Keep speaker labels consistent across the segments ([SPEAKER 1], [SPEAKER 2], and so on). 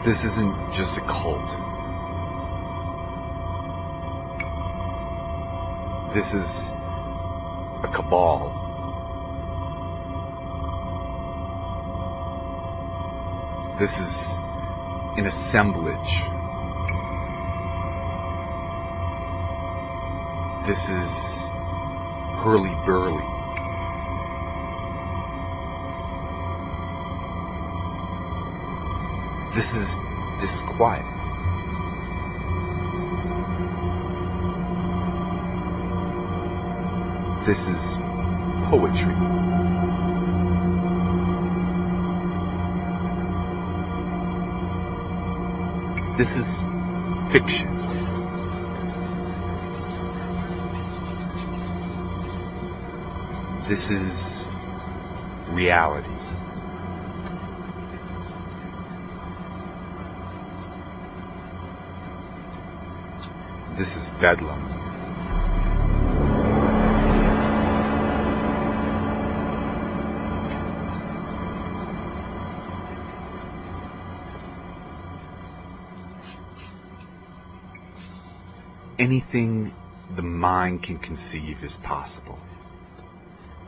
[SPEAKER 1] This isn't just a cult. This is a cabal. This is an assemblage. This is hurly-burly. This is disquiet. This is poetry. This is fiction. This is reality. This is bedlam. Anything the mind can conceive is possible.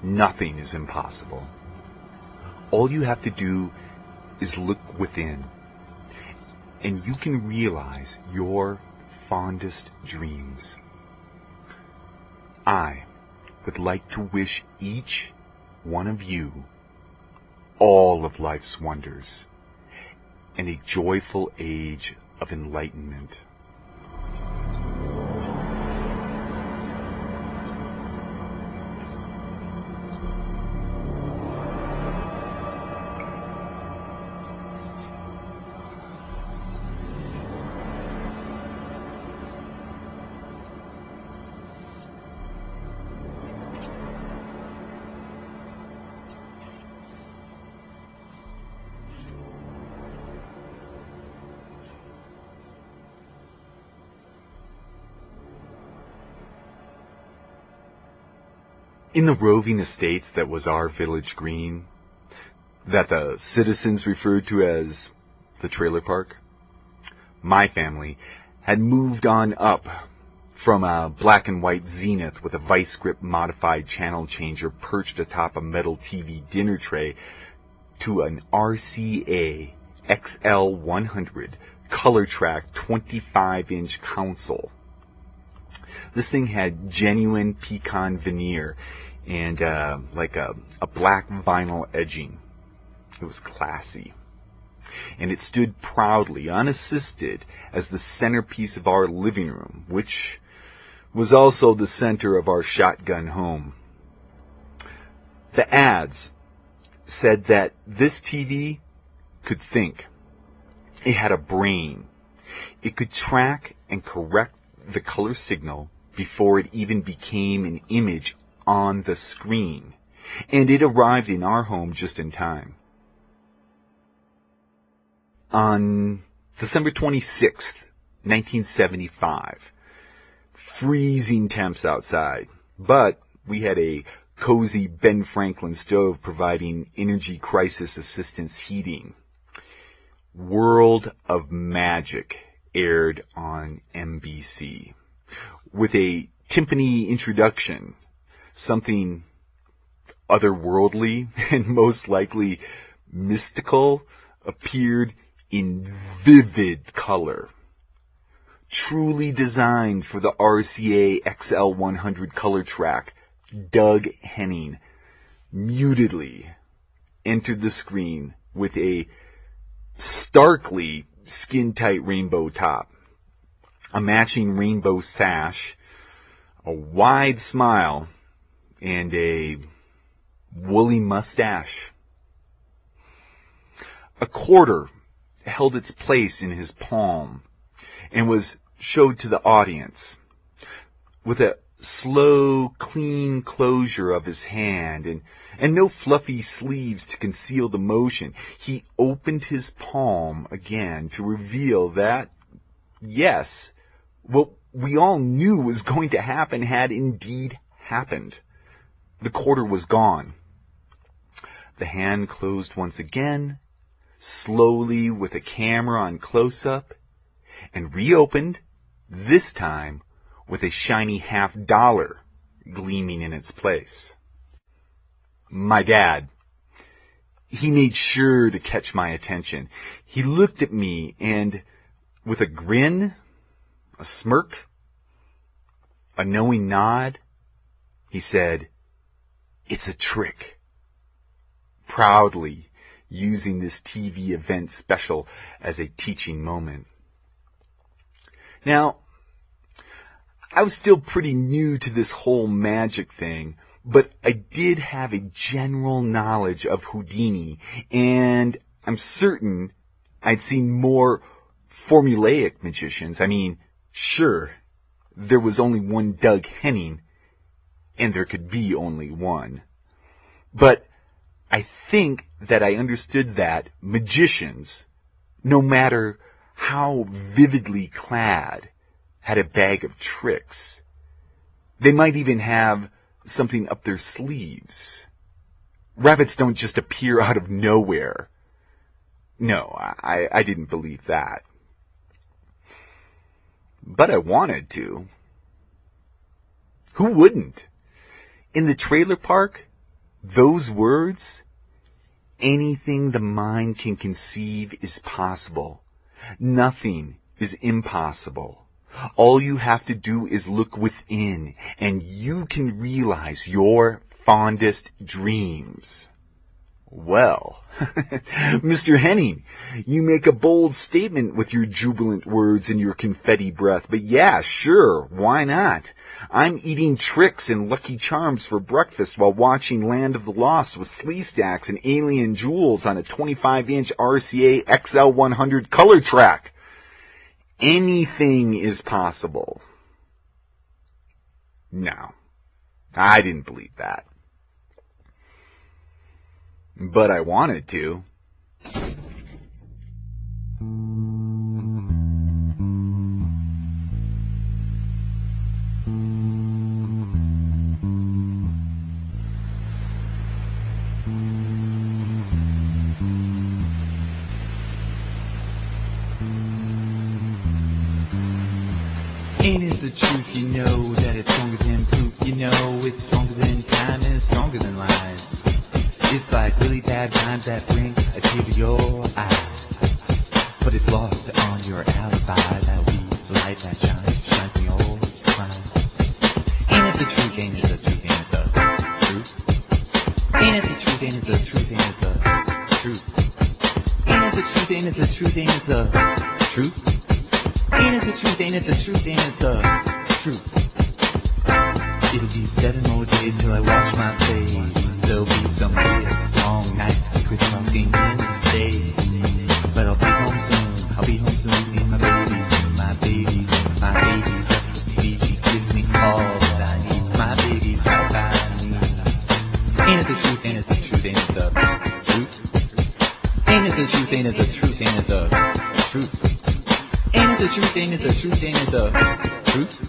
[SPEAKER 1] Nothing is impossible. All you have to do is look within, and you can realize your fondest dreams. I would like to wish each one of you all of life's wonders and a joyful age of enlightenment. In the roving estates that was our village green, that the citizens referred to as the trailer park, my family had moved on up from a black and white Zenith with a vice grip modified channel changer perched atop a metal TV dinner tray to an RCA XL100 color track 25-inch console. This thing had genuine pecan veneer and like a black vinyl edging. It was classy. And it stood proudly, unassisted, as the centerpiece of our living room, which was also the center of our shotgun home. The ads said that this TV could think. It had a brain. It could track and correct the color signal before it even became an image on the screen. And it arrived in our home just in time. On December 26th, 1975, freezing temps outside, but we had a cozy Ben Franklin stove providing energy crisis assistance heating. World of Magic aired on NBC. With a timpani introduction, something otherworldly and most likely mystical appeared in vivid color. Truly designed for the RCA XL100 color track, Doug Henning mutedly entered the screen with a starkly skin-tight rainbow top, a matching rainbow sash, a wide smile, and a woolly mustache. A quarter held its place in his palm and was showed to the audience. With a slow, clean closure of his hand and no fluffy sleeves to conceal the motion, he opened his palm again to reveal that, yes, what we all knew was going to happen had indeed happened. The quarter was gone. The hand closed once again, slowly with a camera on close-up, and reopened, this time with a shiny $50 gleaming in its place. My dad, he made sure to catch my attention. He looked at me and, with a grin, a smirk, a knowing nod, he said, "It's a trick," proudly using this TV event special as a teaching moment. Now, I was still pretty new to this whole magic thing, but I did have a general knowledge of Houdini, and I'm certain I'd seen more formulaic magicians. I mean, sure, there was only one Doug Henning, and there could be only one. But I think that I understood that magicians, no matter how vividly clad, had a bag of tricks. They might even have something up their sleeves. Rabbits don't just appear out of nowhere. No, I didn't believe that. But I wanted to. Who wouldn't? In the trailer park, those words, anything the mind can conceive is possible. Nothing is impossible. All you have to do is look within, and you can realize your fondest dreams. Well, Mr. Henning, you make a bold statement with your jubilant words and your confetti breath, but yeah, sure, why not? I'm eating tricks and Lucky Charms for breakfast while watching Land of the Lost with Sleestacks and Alien Jewels on a 25-inch RCA XL100 color track. Anything is possible. No, I didn't believe that. But I wanted to.
[SPEAKER 2] Ain't it the truth, you know that it's stronger than proof, you know it's stronger than time and it's stronger than lies. It's like really bad rhymes that bring a tear to your eye, but it's lost on your alibi, that we light that shines in your crimes. Ain't it the truth, ain't it the truth, ain't it the truth? Ain't it the truth, ain't it the truth, ain't it the truth? Ain't it the truth, ain't it the truth, ain't it the truth? Ain't it the truth, ain't it the truth, ain't it the truth? It'll be 7 more days till I wash my face. There'll be some weird long nights, crisscrossing in the States. But I'll be home soon, I'll be home soon. And my baby's up to sleep. She gives me all that I need. My baby's right by me. Ain't it the truth, ain't it the truth, ain't it the truth? Ain't it the truth, ain't it the truth, ain't it the truth? Ain't it the truth, ain't it the truth, ain't it the truth?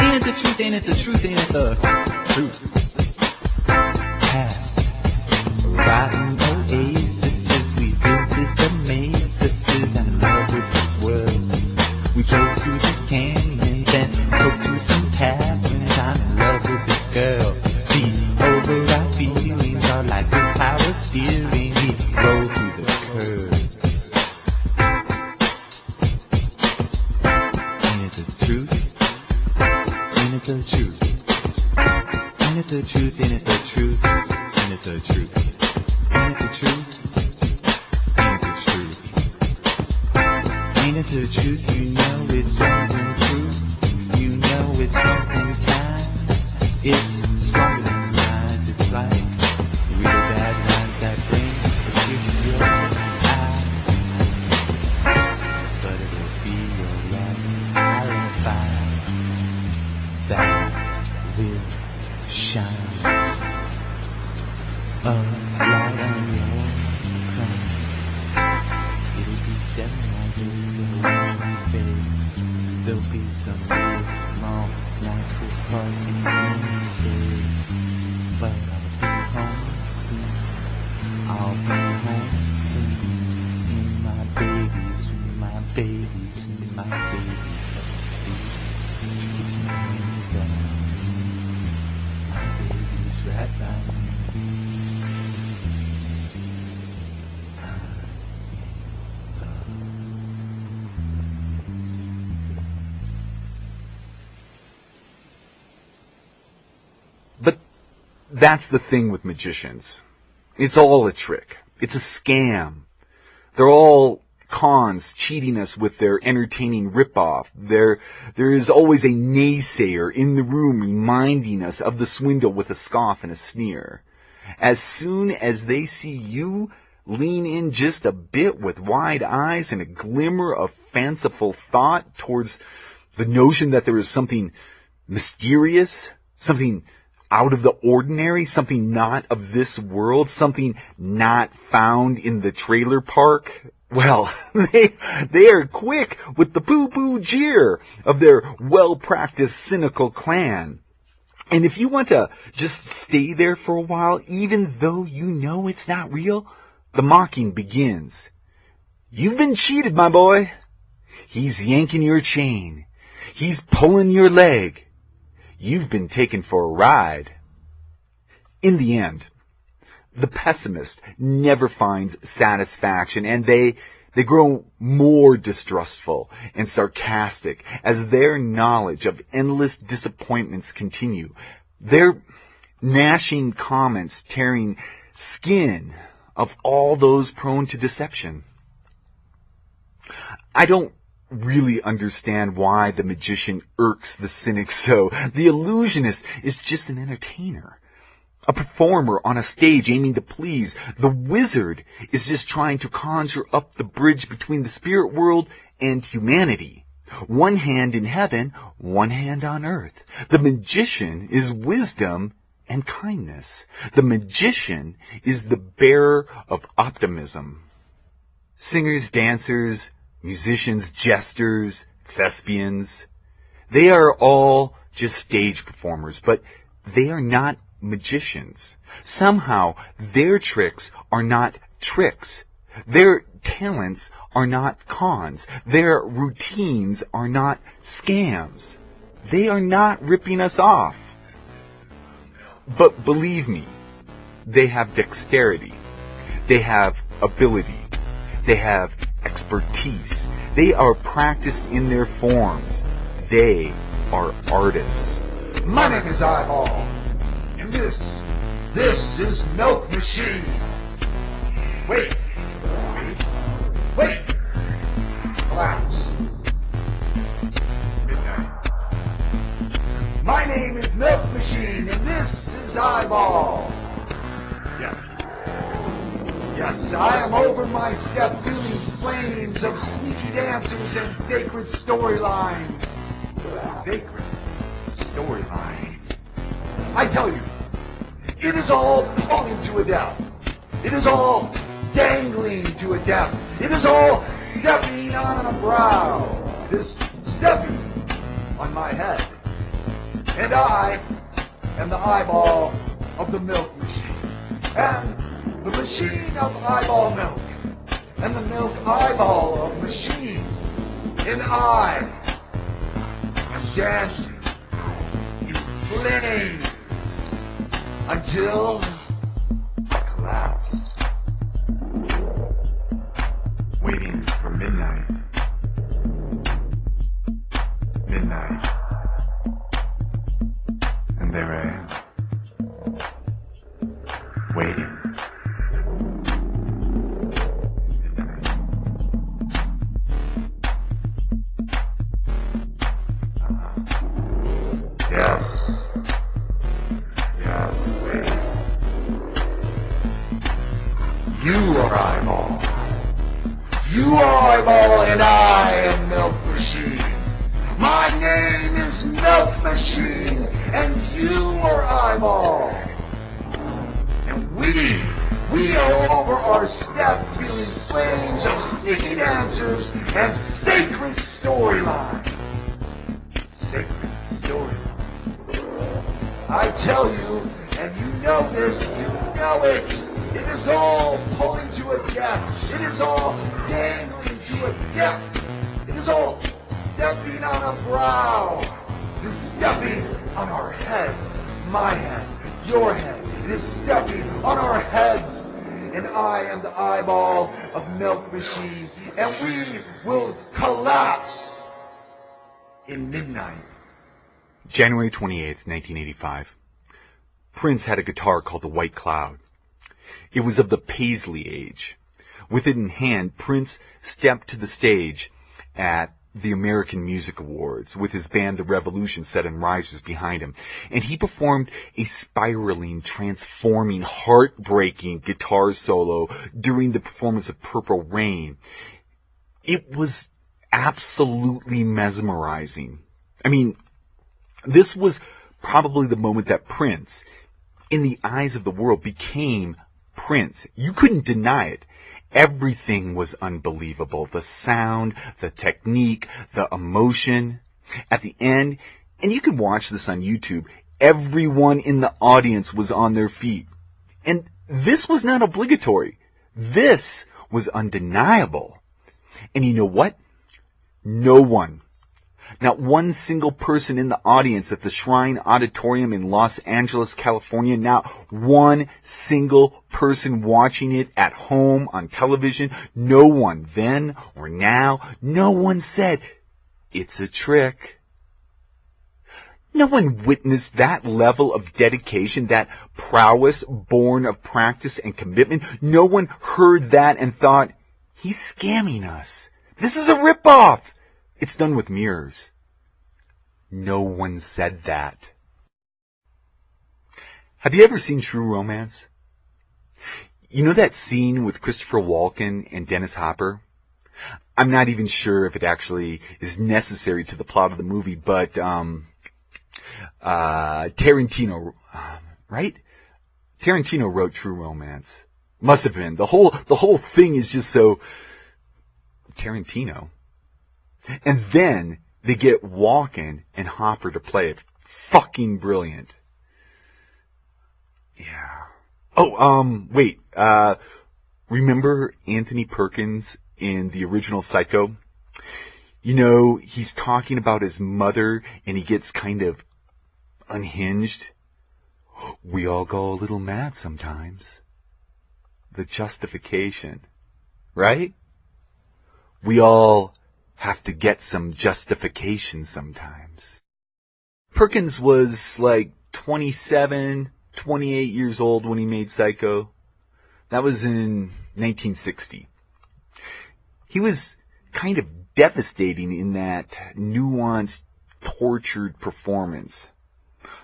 [SPEAKER 2] Ain't it the truth, ain't it the truth, ain't it the truth? Past riding oases, we visit the mazes, I'm in love with this world. We go through the canyons and go through some taverns, I'm in love with this girl. These override feelings are like good power steering, we roll through the curves. The truth, ain't it the truth, ain't it the truth, ain't it the truth, ain't it the truth, ain't it the truth, ain't it the truth, you know it's stronger than truth, you know it's stronger than time, it's stronger than lies, it's like real bad rhymes that bring a tear to your eye, but it'll be your last alibi. That will shine a light on your crime. It'll be 7 more days till I wash my face. There'll be some weird long nights crisscrossing in the States. But I'll be home soon. I'll be home soon. baby's my baby's self-esteem. She keeps me down. My baby's right by me.
[SPEAKER 1] But that's the thing with magicians. It's all a trick. It's a scam. They're all cons cheating us with their entertaining ripoff. There is always a naysayer in the room reminding us of the swindle with a scoff and a sneer. As soon as they see you lean in just a bit with wide eyes and a glimmer of fanciful thought towards the notion that there is something mysterious, something out of the ordinary, something not of this world, something not found in the trailer park, well, they are quick with the poo-poo jeer of their well-practiced cynical clan. And if you want to just stay there for a while, even though you know it's not real, the mocking begins. You've been cheated, my boy. He's yanking your chain. He's pulling your leg. You've been taken for a ride. In the end, the pessimist never finds satisfaction, and they grow more distrustful and sarcastic as their knowledge of endless disappointments continue. Their gnashing comments tearing skin of all those prone to deception. I don't really understand why the magician irks the cynic so. The illusionist is just an entertainer, a performer on a stage aiming to please. The wizard is just trying to conjure up the bridge between the spirit world and humanity. One hand in heaven, one hand on earth. The magician is wisdom and kindness. The magician is the bearer of optimism. Singers, dancers, musicians, jesters, thespians, they are all just stage performers, but they are not magicians. Somehow, their tricks are not tricks. Their talents are not cons. Their routines are not scams. They are not ripping us off. But believe me, they have dexterity. They have ability. They have expertise. They are practiced in their forms. They are artists.
[SPEAKER 3] My name is Eyeball, and this is Milk Machine. Wait. Relax. Midnight. My name is Milk Machine, and this is Eyeball. Yes, I am over my step feeling flames of sneaky dancers and sacred storylines. Sacred storylines. I tell you, it is all pulling to a death. It is all dangling to a death. It is all stepping on a brow. This stepping on my head. And I am the eyeball of the milk machine. And the machine of eyeball milk, and the milk eyeball of machine, and I am dancing in flames until I collapse, waiting for midnight, and there I am, waiting. Yes, please. You are Eyeball. You are Eyeball, and I am Milk Machine. My name is Milk Machine, and you are Eyeball. And we are over our step feeling flames of sneaky dancers and sacred storylines. Sacred storylines. I tell you, and you know this, you know it. It is all pulling to a death. It is all dangling to a death. This whole stepping on a brow is stepping on our heads. My head, your head, is stepping on our heads. And I am the eyeball of Milk Machine, and we will collapse in midnight.
[SPEAKER 1] January 28th, 1985. Prince had a guitar called the White Cloud. It was of the Paisley age. With it in hand, Prince stepped to the stage at the American Music Awards with his band The Revolution set in risers behind him, and he performed a spiraling, transforming, heartbreaking guitar solo during the performance of Purple Rain. It was absolutely mesmerizing. I mean, this was probably the moment that Prince, in the eyes of the world, became Prince. You couldn't deny it. Everything was unbelievable. The sound, the technique, the emotion. At the end, and you can watch this on YouTube, everyone in the audience was on their feet. And this was not obligatory. This was undeniable. And you know what? No one, not one single person in the audience at the Shrine Auditorium in Los Angeles, California, not one single person watching it at home on television, no one then or now, no one said, "It's a trick." No one witnessed that level of dedication, that prowess born of practice and commitment. No one heard that and thought, "He's scamming us. This is a ripoff. It's done with mirrors." No one said that. Have you ever seen True Romance? You know that scene with Christopher Walken and Dennis Hopper? I'm not even sure if it actually is necessary to the plot of the movie, but Tarantino, right? Tarantino wrote True Romance. Must have been. The whole thing is just so Tarantino. And then they get Walken and Hopper to play it. Fucking brilliant. Yeah. Oh, wait. Remember Anthony Perkins in the original Psycho? You know, he's talking about his mother and he gets kind of unhinged. We all go a little mad sometimes. The justification. Right? We all have to get some justification sometimes. Perkins was like 27, 28 years old when he made Psycho. That was in 1960. He was kind of devastating in that nuanced, tortured performance.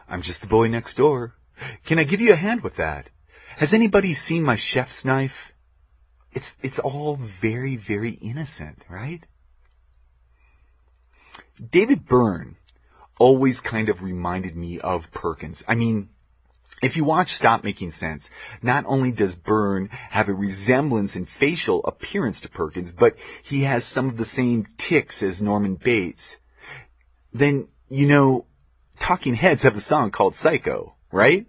[SPEAKER 1] I'm just the boy next door. Can I give you a hand with that? Has anybody seen my chef's knife? It's all very, very innocent, right? David Byrne always kind of reminded me of Perkins. I mean, if you watch Stop Making Sense, not only does Byrne have a resemblance in facial appearance to Perkins, but he has some of the same tics as Norman Bates. Then, you know, Talking Heads have a song called Psycho, right?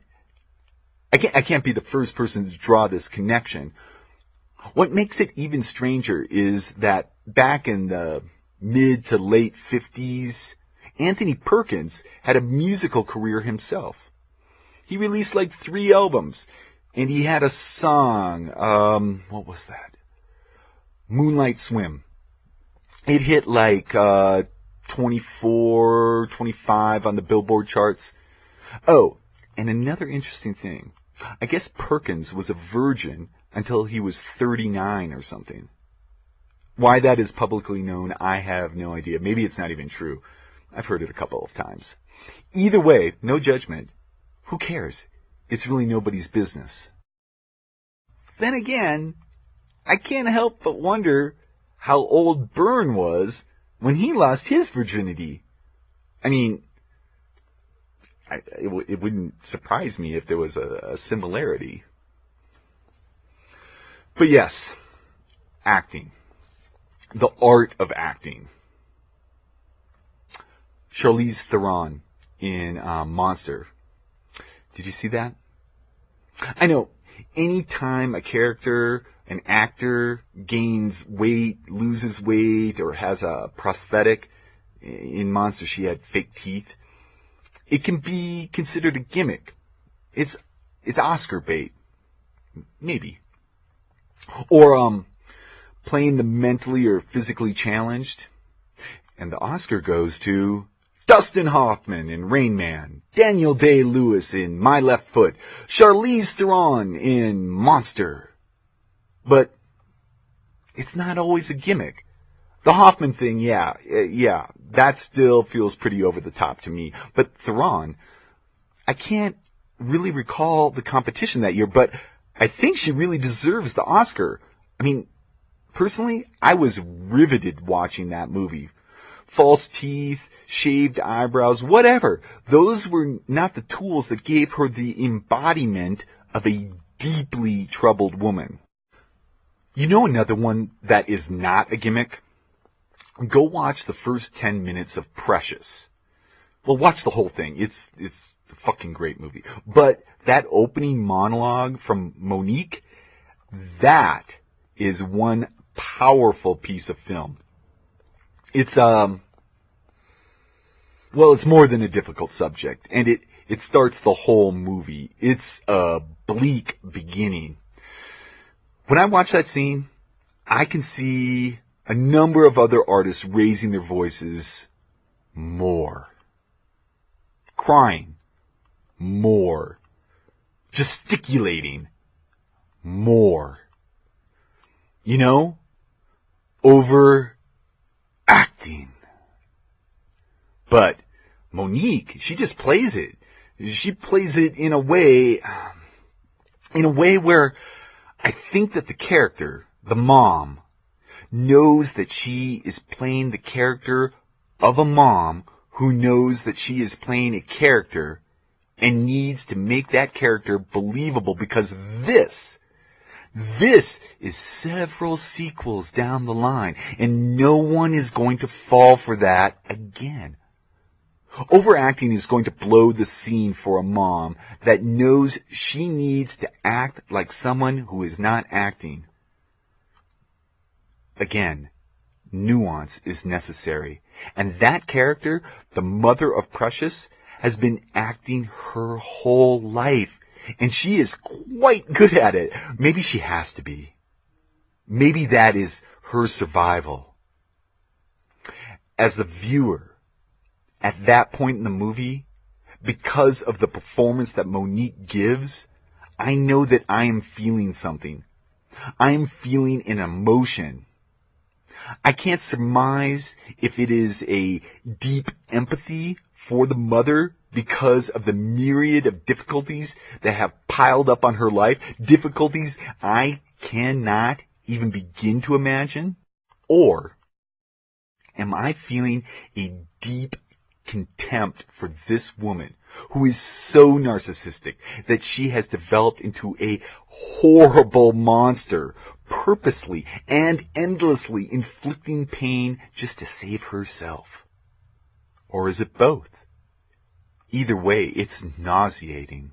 [SPEAKER 1] I can't be the first person to draw this connection. What makes it even stranger is that back in the mid to late 50s, Anthony Perkins had a musical career himself. He released like 3 albums, and he had a song, what was that? Moonlight Swim. It hit like 24, 25 on the Billboard charts. Oh, and another interesting thing. I guess Perkins was a virgin until he was 39 or something. Why that is publicly known, I have no idea. Maybe it's not even true. I've heard it a couple of times. Either way, no judgment. Who cares? It's really nobody's business. Then again, I can't help but wonder how old Byrne was when he lost his virginity. I mean, it wouldn't surprise me if there was a similarity. But yes, acting. The art of acting. Charleze Theron in Monster. Did you see that? I know, anytime a character an actor gains weight, loses weight, or has a prosthetic. In Monster, she had fake teeth. It can be considered a gimmick. It's Oscar bait. Maybe. Or, playing the mentally or physically challenged. And the Oscar goes to Dustin Hoffman in Rain Man, Daniel Day-Lewis in My Left Foot, Charleze Theron in Monster. But it's not always a gimmick. The Hoffman thing, yeah, that still feels pretty over the top to me. But Theron, I can't really recall the competition that year, but I think she really deserves the Oscar. I mean, personally, I was riveted watching that movie. False teeth, shaved eyebrows, whatever. Those were not the tools that gave her the embodiment of a deeply troubled woman. You know another one that is not a gimmick? Go watch the first 10 minutes of Precious. Well, watch the whole thing. It's a fucking great movie. But that opening monologue from Monique, that is one powerful piece of film. It's it's more than a difficult subject, and it starts the whole movie. It's a bleak beginning. When I watch that scene, I can see a number of other artists raising their voices more. Crying more. Gesticulating more. You know? Overacting. But Monique, she just plays it. She plays it in a way where I think that the character, the mom, knows that she is playing the character of a mom who knows that she is playing a character and needs to make that character believable, because this is several sequels down the line, and no one is going to fall for that again. Overacting is going to blow the scene for a mom that knows she needs to act like someone who is not acting. Again, nuance is necessary. And that character, the mother of Precious, has been acting her whole life. And she is quite good at it. Maybe she has to be. Maybe that is her survival. As the viewer, at that point in the movie, because of the performance that Monique gives, I know that I am feeling something. I am feeling an emotion. I can't surmise if it is a deep empathy for the mother because of the myriad of difficulties that have piled up on her life, difficulties I cannot even begin to imagine, or am I feeling a deep contempt for this woman who is so narcissistic that she has developed into a horrible monster, purposely and endlessly inflicting pain just to save herself? Or is it both? Either way, it's nauseating.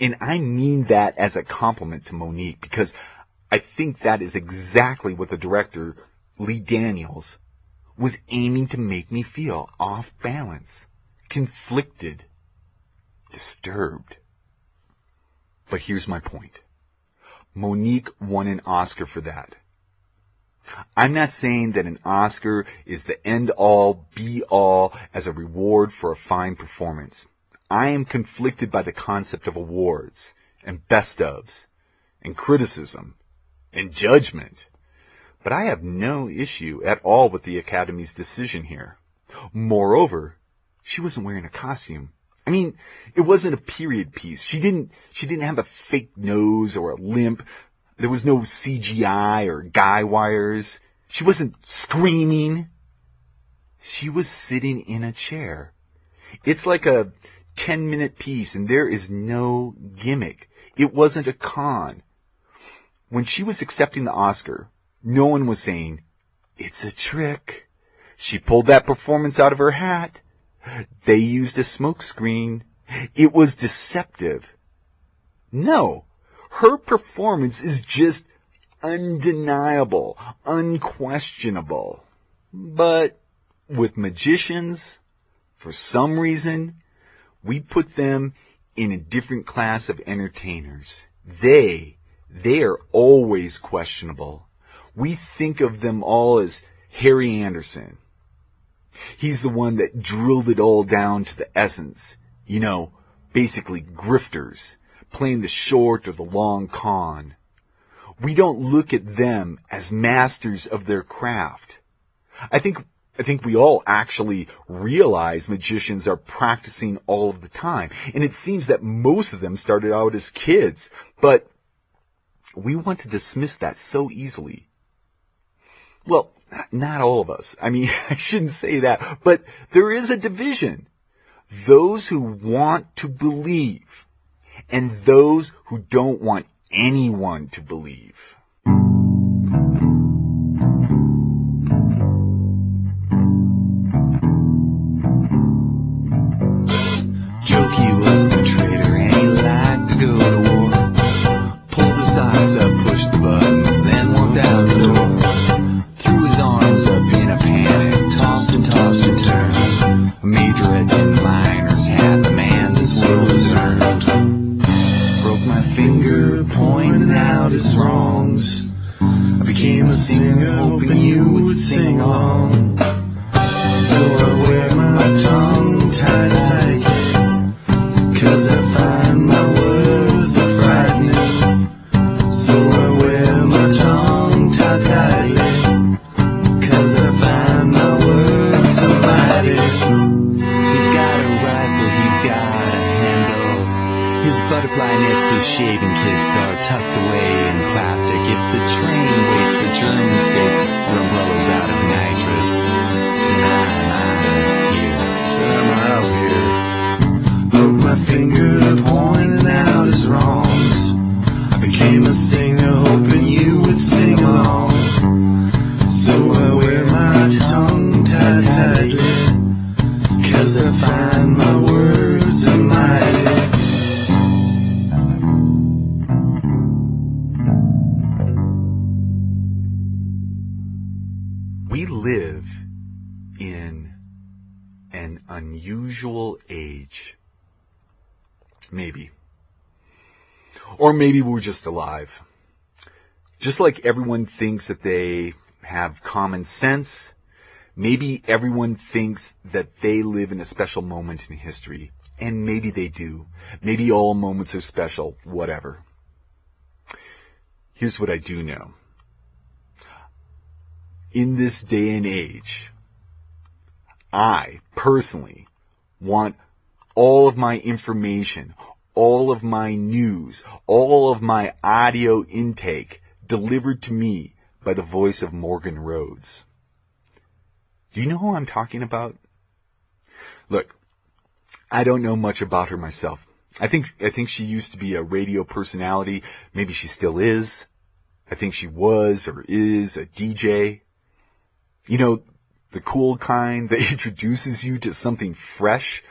[SPEAKER 1] And I mean that as a compliment to Monique, because I think that is exactly what the director, Lee Daniels, was aiming to make me feel: off balance, conflicted, disturbed. But here's my point. Monique won an Oscar for that. I'm not saying that an Oscar is the end-all, be-all as a reward for a fine performance. I am conflicted by the concept of awards, and best-ofs, and criticism, and judgment. But I have no issue at all with the Academy's decision here. Moreover, she wasn't wearing a costume. I mean, it wasn't a period piece. She didn't have a fake nose or a limp. There was no CGI or guy wires. She wasn't screaming. She was sitting in a chair. It's like a 10-minute piece, and there is no gimmick. It wasn't a con. When she was accepting the Oscar, no one was saying, "It's a trick. She pulled that performance out of her hat. They used a smoke screen. It was deceptive." No. Her performance is just undeniable, unquestionable. But with magicians, for some reason, we put them in a different class of entertainers. They are always questionable. We think of them all as Harry Anderson. He's the one that drilled it all down to the essence. You know, basically grifters, playing the short or the long con. We don't look at them as masters of their craft. I think we all actually realize magicians are practicing all of the time. And it seems that most of them started out as kids. But we want to dismiss that so easily. Well, not all of us. I mean, I shouldn't say that. But there is a division. Those who want to believe and those who don't want anyone to believe.
[SPEAKER 2] Jokey was no traitor and he liked to go to war. Pulled his socks up, pushed the buttons, then walked out the door. Threw his arms up in a panic, tossed and turned. A majorette in the miner's hat, the man this world has earned. Broke my finger, pointing out his wrongs. I became a singer, hoping you would sing along. So I wear my tongue tied tightly, 'cause I find my words so frightening. So I wear my tongue tied tightly, 'cause I find my words so mighty. He's got a rifle, he's got a handle. His butterfly nets, his shaving kits are tucked away in plastic. If the train waits the German states, her umbrella's out of nitrous. And I'm out of here. Broke my finger, pointing out his wrongs. I became a singer, hoping you would sing along. So I wear my tongue tied tightly, 'cause I find my words so mighty.
[SPEAKER 1] We live in an unusual age. Maybe. Or maybe we're just alive. Just like everyone thinks that they have common sense, maybe everyone thinks that they live in a special moment in history. And maybe they do. Maybe all moments are special, whatever. Here's what I do know. In this day and age, I personally want all of my information, all of my news, all of my audio intake delivered to me by the voice of Morgan Rhodes. Do you know who I'm talking about? Look, I don't know much about her myself. I think she used to be a radio personality. Maybe she still is. I think she was or is a DJ. You know, the cool kind that introduces you to something fresh,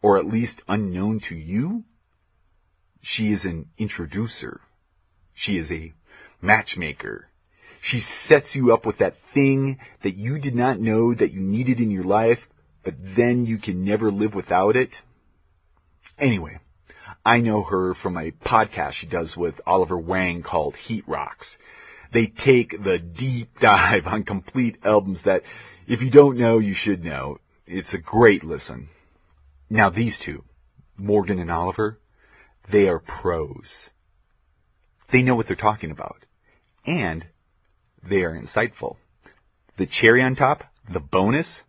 [SPEAKER 1] or at least unknown to you. She is an introducer. She is a matchmaker. She sets you up with that thing that you did not know that you needed in your life, but then you can never live without it. Anyway, I know her from a podcast she does with Oliver Wang called Heat Rocks. They take the deep dive on complete albums that, if you don't know, you should know. It's a great listen. Now these two, Morgan and Oliver, they are pros. They know what they're talking about. And they are insightful. The cherry on top, the bonus,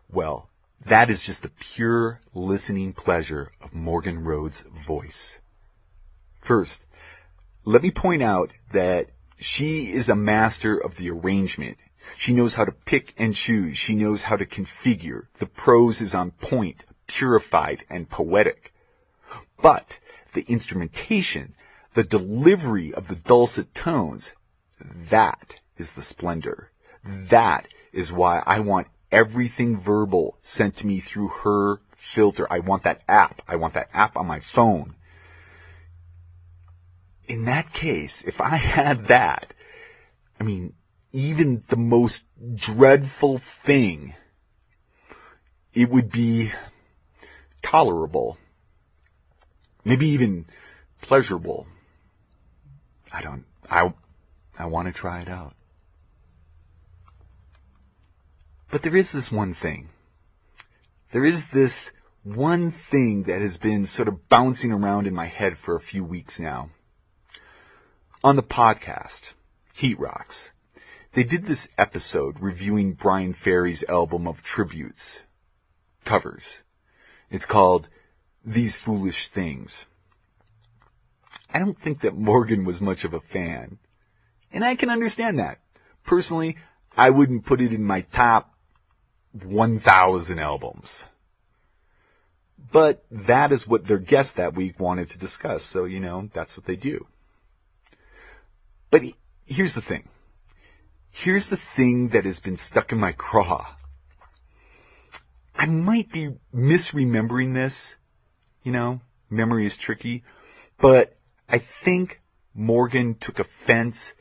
[SPEAKER 1] well, that is just the pure listening pleasure of Morgan Rhodes' voice. First, let me point out that she is a master of the arrangement. She knows how to pick and choose. She knows how to configure. The prose is on point, purified, and poetic. But the instrumentation, the delivery of the dulcet tones, that is the splendor. That is why I want everything verbal sent to me through her filter. I want that app. I want that app on my phone. in that case, if I had that, I mean, even the most dreadful thing, it would be tolerable. Maybe even pleasurable. I want to try it out. But there is this one thing. There is this one thing that has been sort of bouncing around in my head for a few weeks now. On the podcast, Heat Rocks, they did this episode reviewing Bryan Ferry's album of tributes, covers. It's called These Foolish Things. I don't think that Morgan was much of a fan. And I can understand that. Personally, I wouldn't put it in my top 1,000 albums. But that is what their guest that week wanted to discuss. So, that's what they do. But here's the thing. Here's the thing that has been stuck in my craw. I might be misremembering this. Memory is tricky. But I think Morgan took offense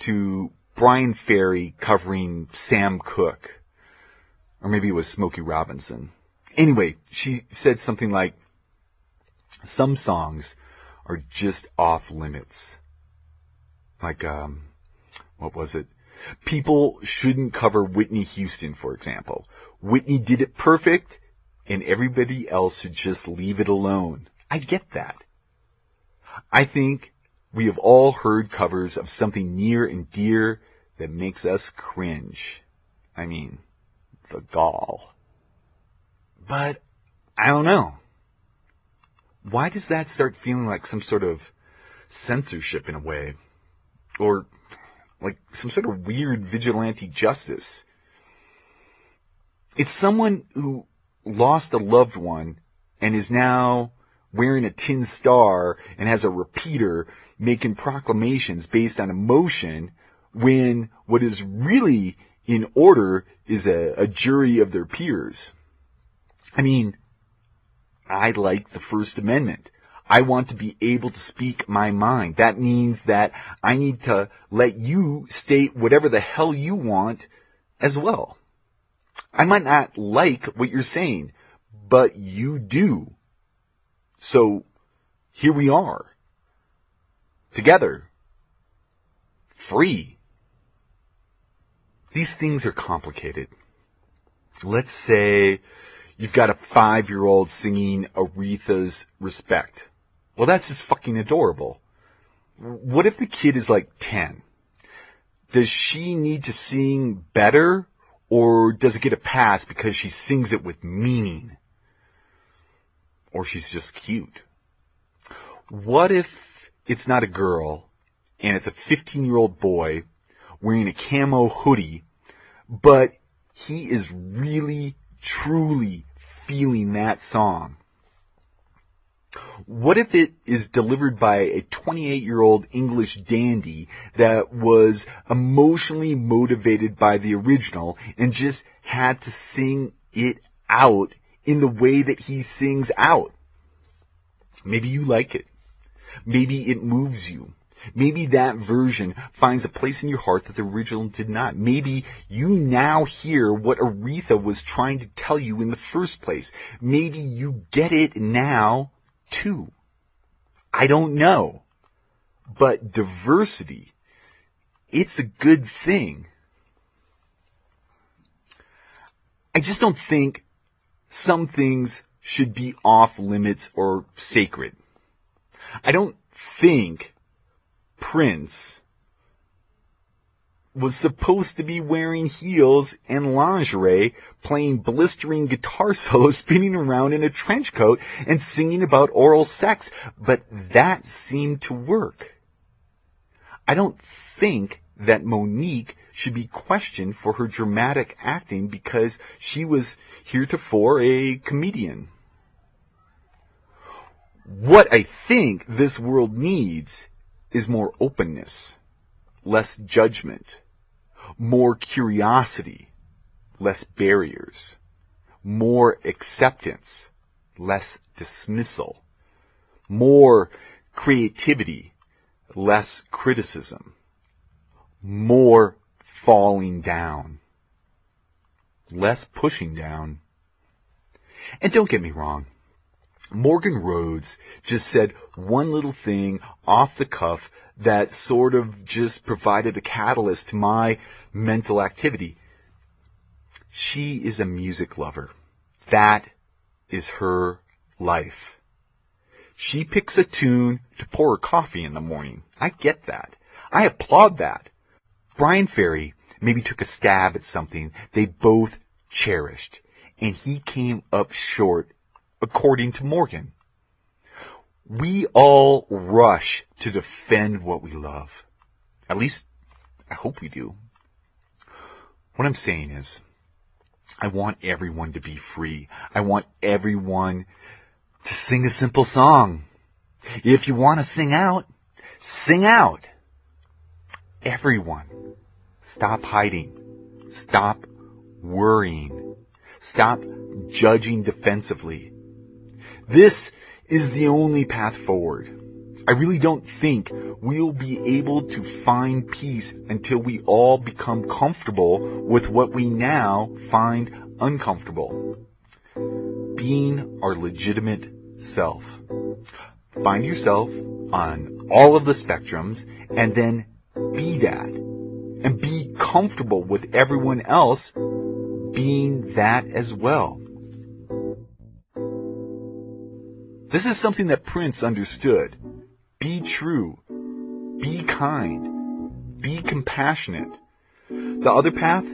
[SPEAKER 1] to Bryan Ferry covering Sam Cooke. Or maybe it was Smokey Robinson. Anyway, she said something like, some songs are just off limits. Like, what was it? People shouldn't cover Whitney Houston, for example. Whitney did it perfect, and everybody else should just leave it alone. I get that. I think we have all heard covers of something near and dear that makes us cringe. I mean, the gall. But, I don't know. Why does that start feeling like some sort of censorship in a way? Or like some sort of weird vigilante justice? It's someone who lost a loved one and is now wearing a tin star and has a repeater making proclamations based on emotion when what is really in order is a jury of their peers. I mean, I like the First Amendment. I want to be able to speak my mind. That means that I need to let you state whatever the hell you want as well. I might not like what you're saying, but you do. So here we are. Together. Free. These things are complicated. Let's say you've got a 5-year-old singing Aretha's Respect. Well, that's just fucking adorable. What if the kid is like 10? Does she need to sing better, or does it get a pass because she sings it with meaning? Or she's just cute? What if it's not a girl, and it's a 15-year-old boy wearing a camo hoodie, but he is really, truly feeling that song? What if it is delivered by a 28-year-old English dandy that was emotionally motivated by the original and just had to sing it out in the way that he sings out? Maybe you like it. Maybe it moves you. Maybe that version finds a place in your heart that the original did not. Maybe you now hear what Aretha was trying to tell you in the first place. Maybe you get it now, too. I don't know. But diversity, it's a good thing. I just don't think some things should be off limits or sacred. I don't think Prince was supposed to be wearing heels and lingerie, playing blistering guitar solos, spinning around in a trench coat, and singing about oral sex, but that seemed to work. I don't think that Monique should be questioned for her dramatic acting because she was heretofore a comedian. What I think this world needs is more openness, less judgment, more curiosity, less barriers, more acceptance, less dismissal, more creativity, less criticism, more falling down, less pushing down. And don't get me wrong, Morgan Rhodes just said one little thing off the cuff that sort of just provided a catalyst to my mental activity. She is a music lover. That is her life. She picks a tune to pour her coffee in the morning. I get that. I applaud that. Bryan Ferry maybe took a stab at something they both cherished, and he came up short, according to Morgan. We all rush to defend what we love. At least, I hope we do. What I'm saying is, I want everyone to be free. I want everyone to sing a simple song. If you want to sing out, sing out. Everyone, stop hiding. Stop worrying. Stop judging defensively. This is the only path forward. I really don't think we'll be able to find peace until we all become comfortable with what we now find uncomfortable. Being our legitimate self. Find yourself on all of the spectrums and then be that. And be comfortable with everyone else being that as well. This is something that Prince understood. Be true. Be kind. Be compassionate. The other path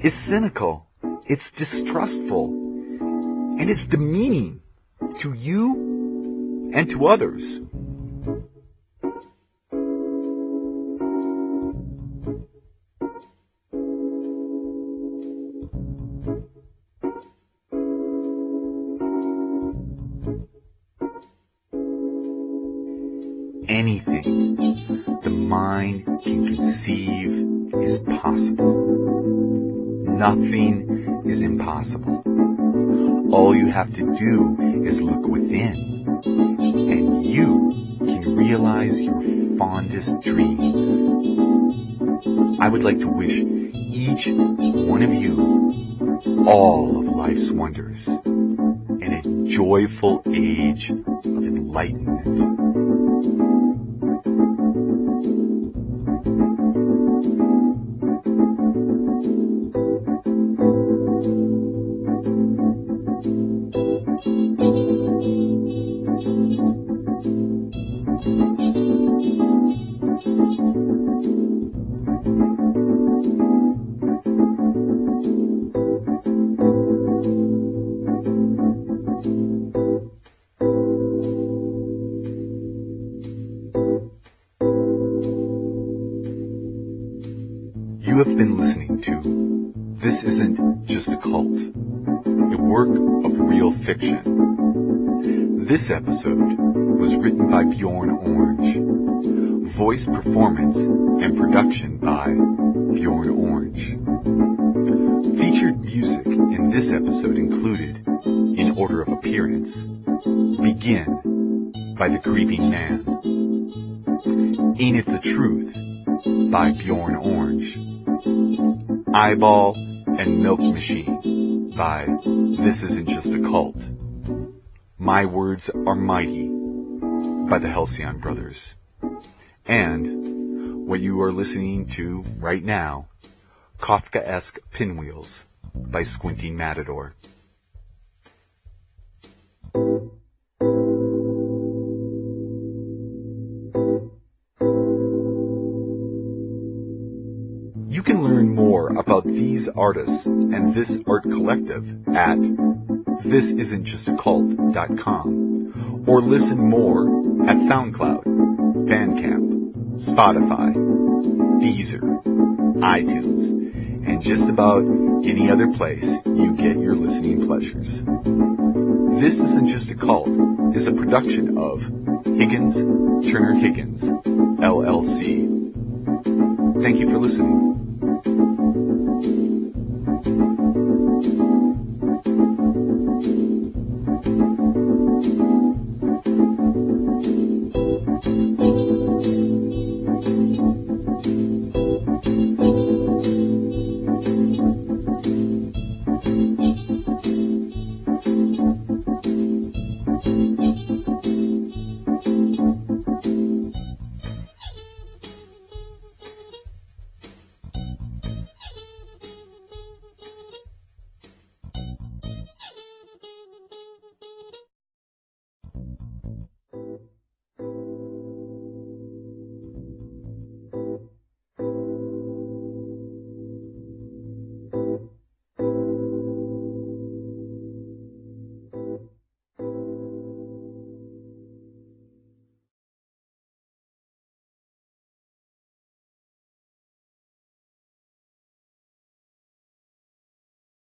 [SPEAKER 1] is cynical. It's distrustful. And it's demeaning to you and to others. Anything the mind can conceive is possible. Nothing is impossible. All you have to do is look within, and you can realize your fondest dreams. I would like to wish each one of you all of life's wonders and a joyful age of enlightenment. You have been listening to This Isn't Just a Cult, a work of real fiction. This episode was written by Björ6n Oranj, voice performance and production by Björ6n Oranj. Featured music in this episode included, in order of appearance, Begin by The Creeping Man, Ain't It the Truth by Björ6n Oranj, Eyeball and Milk Machine by This Isn't Just a Cult, My Words Are Mighty by the Halcyon Brothers, and what you are listening to right now, Kafkaesque Pinwheels by Squinting Matador. You can learn more about these artists and this art collective at thisisn'tjustacult.com or listen more at SoundCloud, Bandcamp, Spotify, Deezer, iTunes, and just about any other place you get your listening pleasures. This Isn't Just a Cult is a production of Higgins, Turner Higgins, LLC. Thank you for listening.